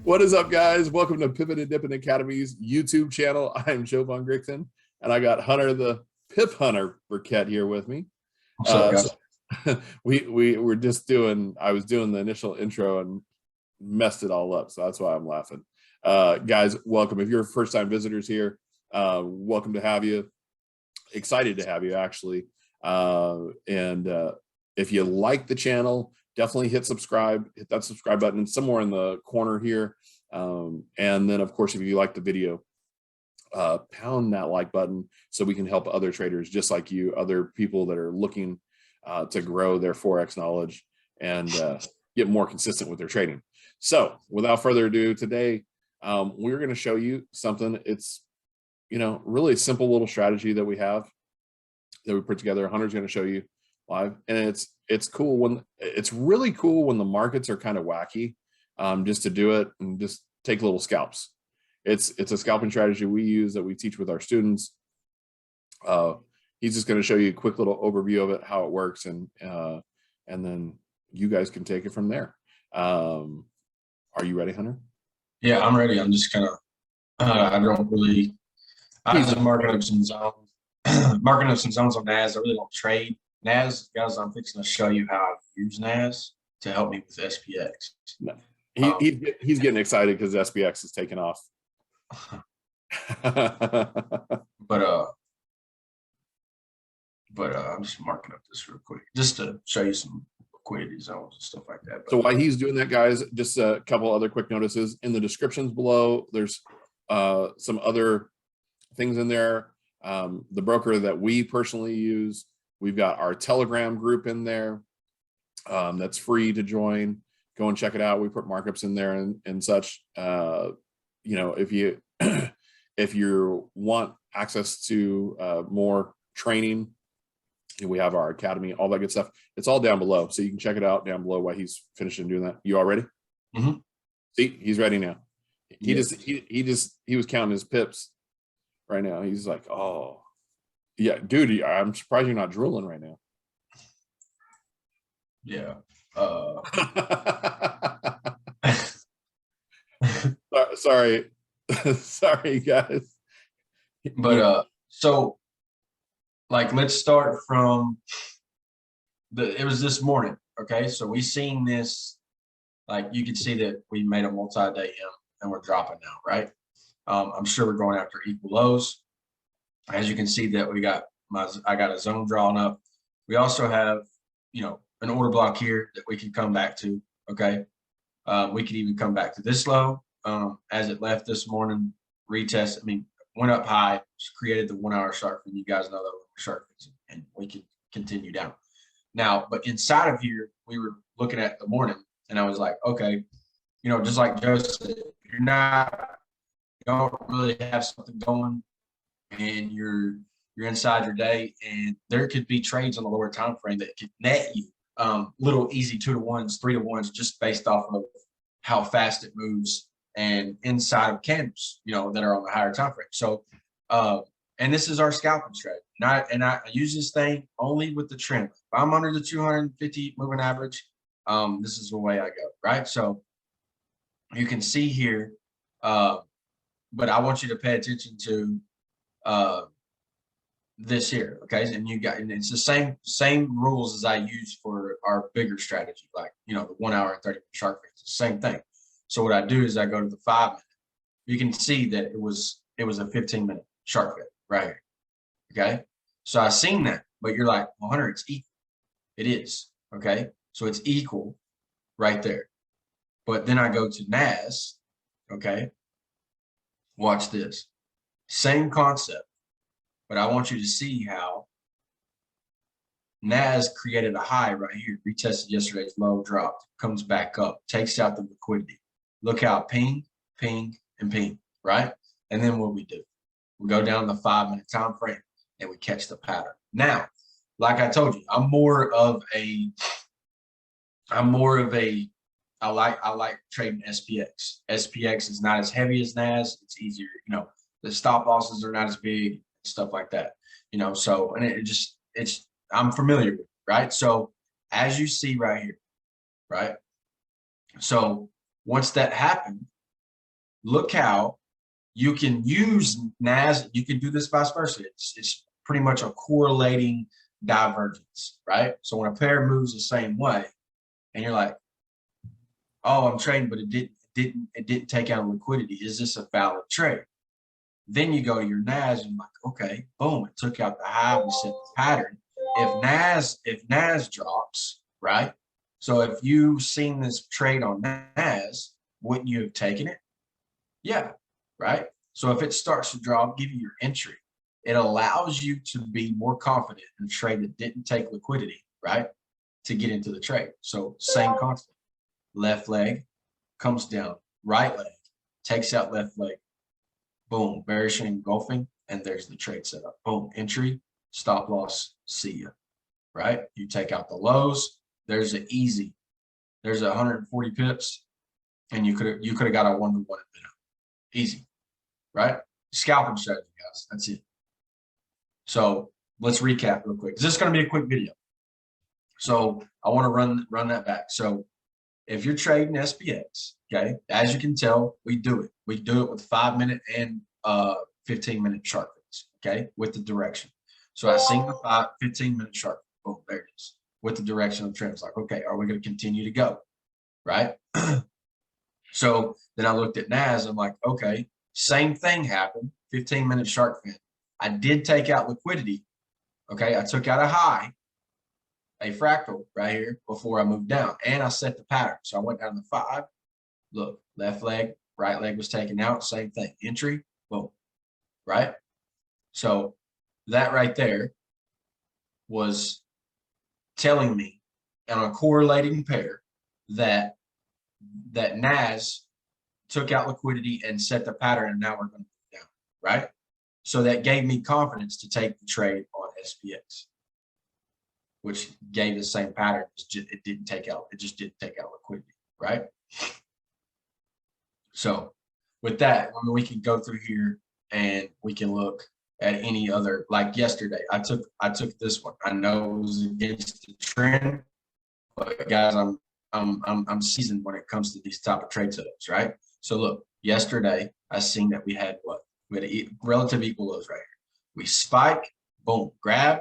What is up, guys? Welcome to Pippin and Dippin Academy's YouTube channel. I'm Joe Von Grixon, and I got Hunter, the Pip Hunter Burkett, here with me. What's up, guys? So we were just doing, I was doing the initial intro and messed it all up, so that's why I'm laughing. Guys, welcome. If you're first-time visitors here, welcome to have you. Excited to have you, actually. If you like the channel, definitely hit subscribe, hit that subscribe button somewhere in the corner here. And then, of course, if you like the video, pound that like button so we can help other traders just like you, other people that are looking to grow their Forex knowledge and get more consistent with their trading. So without further ado, today, we're going to show you something. It's, really a simple little strategy that we have that we put together. Hunter's going to show you live, and it's cool when it's really cool when the markets are kind of wacky, just to do it and just take little scalps. It's a scalping strategy we use that we teach with our students. He's just going to show you a quick little overview of it, how it works, and then you guys can take it from there. Are you ready, Hunter? Yeah, I'm ready. I'm just kind of I just marking up some zones on NAS. I really don't trade NAS, guys. I'm fixing to show you how I use NAS to help me with SPX. No. He's getting excited because SPX is taking off. but I'm just marking up this real quick just to show you some liquidity zones and stuff like that. So while he's doing that, guys, just a couple other quick notices in the descriptions below. There's some other things in there. The broker that we personally use, we've got our Telegram group in there. That's free to join. Go and check it out. We put markups in there and such. If you want access to more training, we have our academy, all that good stuff. It's all down below, so you can check it out down below while he's finishing doing that. You all ready? Mm-hmm. See, he's ready now. He was counting his pips right now. He's like, oh yeah, dude, I'm surprised you're not drooling right now. Yeah. Sorry guys. But so like, let's start from it was this morning. Okay, so we seen this, like you can see that we made a multi-day M and we're dropping now, right? I'm sure we're going after equal lows. As you can see that I got a zone drawn up. We also have, an order block here that we can come back to. Okay. We could even come back to this low as it left this morning, retest. Went up high, created the 1 hour Sharkfin. You guys know that Sharkfin, and we can continue down. Now, but inside of here, we were looking at the morning, and I was like, okay, just like Joe said, you don't really have something going, and you're inside your day, and there could be trades on the lower time frame that could net you little easy 2-to-1s, 3-to-1s, just based off of how fast it moves and inside of candles, that are on the higher time frame. So, and this is our scalping strategy. And I use this thing only with the trend. If I'm under the 250 moving average, this is the way I go, right? So you can see here, but I want you to pay attention to this here, okay? And it's the same rules as I use for our bigger strategy, like the 1 hour and 30 Sharkfin. It's the same thing. So what I do is I go to the 5 minute. You can see that it was a 15-minute Sharkfin right here. Okay, so I seen that, but you're like, well, Hunter, it's equal. It is, okay? So it's equal right there. But then I go to NAS, okay? Watch this. Same concept. But I want you to see how NAS created a high right here, retested yesterday's low, dropped, comes back up, takes out the liquidity. Look how ping, ping, and ping, right? And then what we do, we go down the 5 minute time frame and we catch the pattern. Now, like I told you, I like trading SPX. SPX is not as heavy as NAS. It's easier, the stop losses are not as big, stuff like that, so, and I'm familiar with it, right? So as you see right here, right? So once that happened, look how you can use NAS. You can do this vice versa. It's pretty much a correlating divergence, right? So when a pair moves the same way, and you're like, oh, I'm trading, but it didn't take out liquidity. Is this a valid trade? Then you go to your NAS and you're like, okay, boom, it took out the high, we set the pattern. If NAS drops, right? So if you've seen this trade on NAS, wouldn't you have taken it? Yeah, right? So if it starts to drop, give you your entry. It allows you to be more confident in a trade that didn't take liquidity, right? To get into the trade. So same concept. Left leg comes down, right leg takes out left leg. Boom, bearish engulfing, and there's the trade setup. Boom, entry, stop loss, see ya, right? You take out the lows, there's an easy, there's 140 pips, and you could have got a 1-to-1 minute. Easy, right? Scalping strategy, guys, that's it. So let's recap real quick. This is going to be a quick video. So I want to run that back. So if you're trading SPX, okay, as you can tell, we do it. We do it with 5-minute and 15-minute Sharkfins, okay, with the direction. So I seen the 15-minute Shark. Boom, there it is. With the direction of the trend. It's like, okay, are we going to continue to go? Right? So then I looked at NAS. I'm like, okay, same thing happened. 15-minute Sharkfin. I did take out liquidity. Okay, I took out a high, a fractal right here before I moved down, and I set the pattern. So I went down to 5. Look, left leg, right leg was taken out. Same thing. Entry, boom, right? So that right there was telling me on a correlating pair that NAS took out liquidity and set the pattern, and now we're going to move down, right? So that gave me confidence to take the trade on SPX, which gave the same pattern. It didn't take out, it just didn't take out liquidity, right? So with that, I mean, we can go through here and we can look at any other, like yesterday, I took this one. I know it was against the trend, but guys, I'm seasoned when it comes to these type of trade setups, right? So look, yesterday I seen that we had what? We had relative equal lows right here. We spike, boom, grab,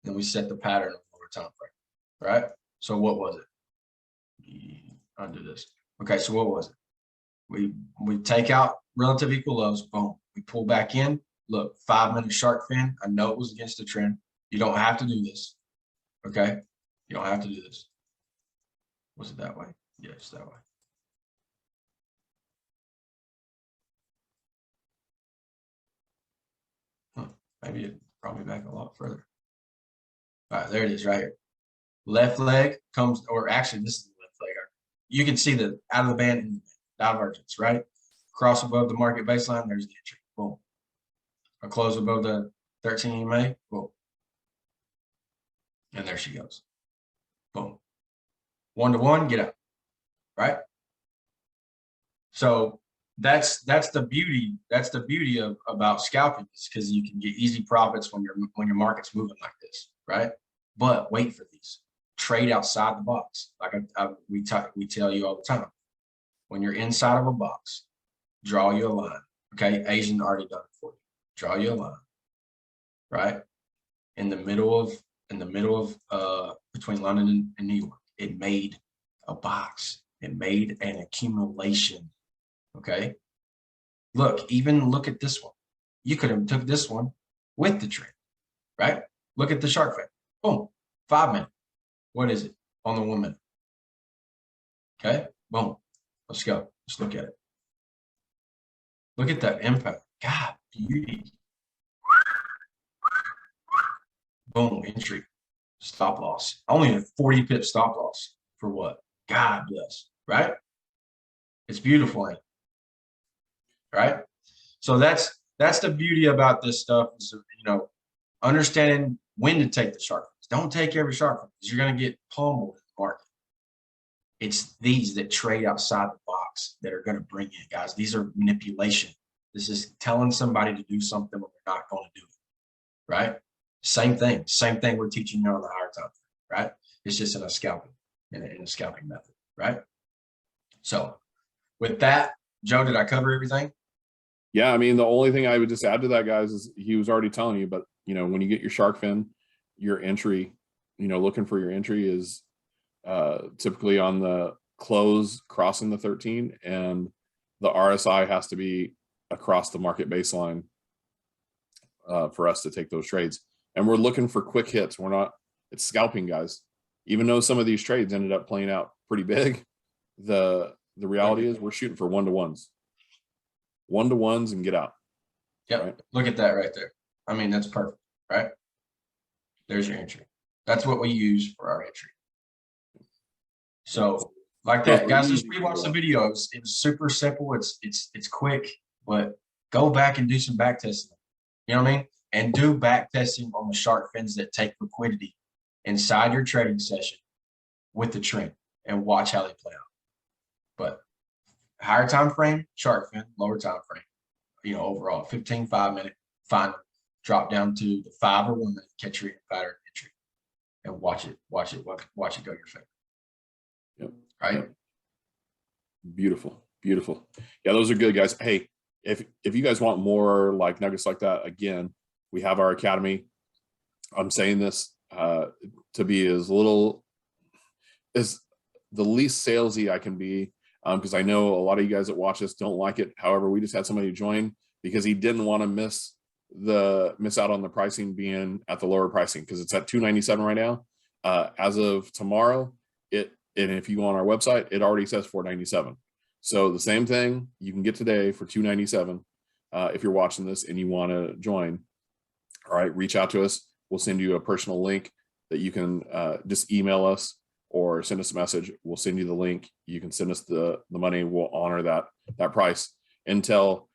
and we set the pattern of lower time frame, right? So what was it? Undo this. Okay, so what was it? We take out relative equal lows, boom. We pull back in. Look, 5-minute shark fin. I know it was against the trend. You don't have to do this. Okay? You don't have to do this. Was it that way? Yes, that way. Maybe it brought me back a lot further. All right, there it is right here. Left leg comes, or actually this is the left leg. You can see the out of the band and divergence, right? Cross above the market baseline, there's the entry. Boom. A close above the 13 EMA, boom. And there she goes. Boom. 1-to-1, get out. Right? So that's the beauty. That's the beauty about scalping, is because you can get easy profits when your market's moving like this, right? But wait for these. Trade outside the box. Like we tell you all the time. When you're inside of a box, draw you a line. Okay, Asian already done it for you. Draw you a line, right? In the middle of between London and New York, it made a box. It made an accumulation. Okay. Even look at this one. You could have took this one with the trend, right? Look at the shark fin. Boom. 5-minute. What is it on the 1 minute? Okay. Boom. Let's go. Let's look at it. Look at that impact. God, beauty. Boom. Entry. Stop loss. Only a 40 pip stop loss for what? God bless. Right? It's beautiful. Right? So that's the beauty about this stuff, is, understanding when to take the shark fins. Don't take every shark fin, because you're going to get pummeled in the market. It's these that trade outside the box that are going to bring in, guys. These are manipulation. This is telling somebody to do something when they're not going to do it, right? Same thing we're teaching you on the higher time frame, right? It's just in a scalping, in a scalping method, right? So with that, Joe, did I cover everything? Yeah, I mean, the only thing I would just add to that, guys, is he was already telling you, but you know, when you get your shark fin, your entry, you know, looking for your entry is typically on the close crossing the 13, and the RSI has to be across the market baseline for us to take those trades. And we're looking for quick hits. We're not, it's scalping, guys. Even though some of these trades ended up playing out pretty big, the reality is we're shooting for 1-to-1s. 1-to-1s and get out. Yep. Right? Look at that right there. I mean, that's perfect, right? There's your entry. That's what we use for our entry. So like that, guys, just rewatch the video. It's super simple. It's quick, but go back and do some back testing. You know what I mean? And do back testing on the shark fins that take liquidity inside your trading session with the trend and watch how they play out. But higher time frame, shark fin, lower time frame, you know, overall 15, 5-minute, find them, drop down to the 5 or 1 minute, catch your pattern entry and watch it go your favor. Yep. Right. Yep. Beautiful. Beautiful. Yeah, those are good, guys. Hey, if you guys want more like nuggets like that, again, we have our academy. I'm saying this to be as little as the least salesy I can be, because I know a lot of you guys that watch this don't like it. However, we just had somebody join because he didn't want to miss out on the pricing being at the lower pricing, because it's at $297 right now. As of tomorrow, and if you go on our website, it already says $497. So the same thing you can get today for $297 if you're watching this and you want to join. All right, reach out to us. We'll send you a personal link that you can just email us or send us a message. We'll send you the link. You can send us the money. We'll honor that price until,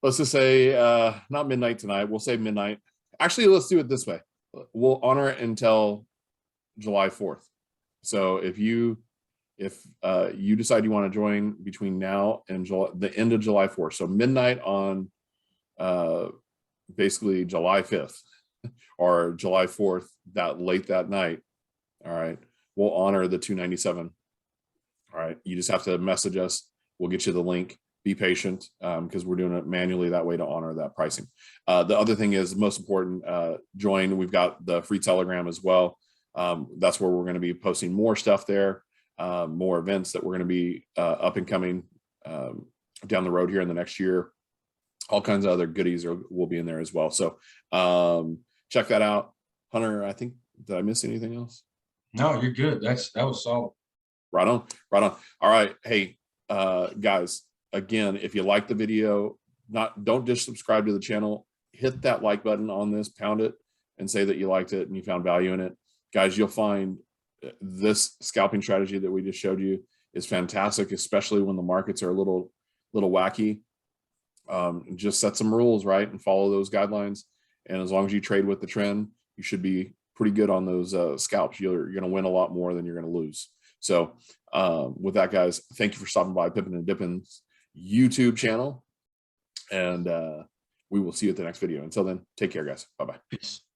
let's just say not midnight tonight. We'll say midnight. Actually, let's do it this way. We'll honor it until July 4th. So if you decide you want to join between now and the end of July 4th, so midnight on basically July 5th or July 4th, that late that night, all right, we'll honor the $297. All right, you just have to message us. We'll get you the link. Be patient, because we're doing it manually that way to honor that pricing. The other thing is, most important, join. We've got the free Telegram as well. That's where we're going to be posting more stuff there, more events that we're going to be up and coming down the road here in the next year. All kinds of other goodies will be in there as well. So check that out. Hunter, I think, did I miss anything else? No, you're good. That was solid. Right on. Right on. All right. Hey, guys, again, if you like the video, don't just subscribe to the channel. Hit that like button on this, pound it, and say that you liked it and you found value in it. Guys, you'll find this scalping strategy that we just showed you is fantastic, especially when the markets are a little wacky. Just set some rules, right, and follow those guidelines. And as long as you trade with the trend, you should be pretty good on those scalps. You're going to win a lot more than you're going to lose. So with that, guys, thank you for stopping by Pippin and Dippin's YouTube channel. And we will see you at the next video. Until then, take care, guys. Bye-bye. Peace.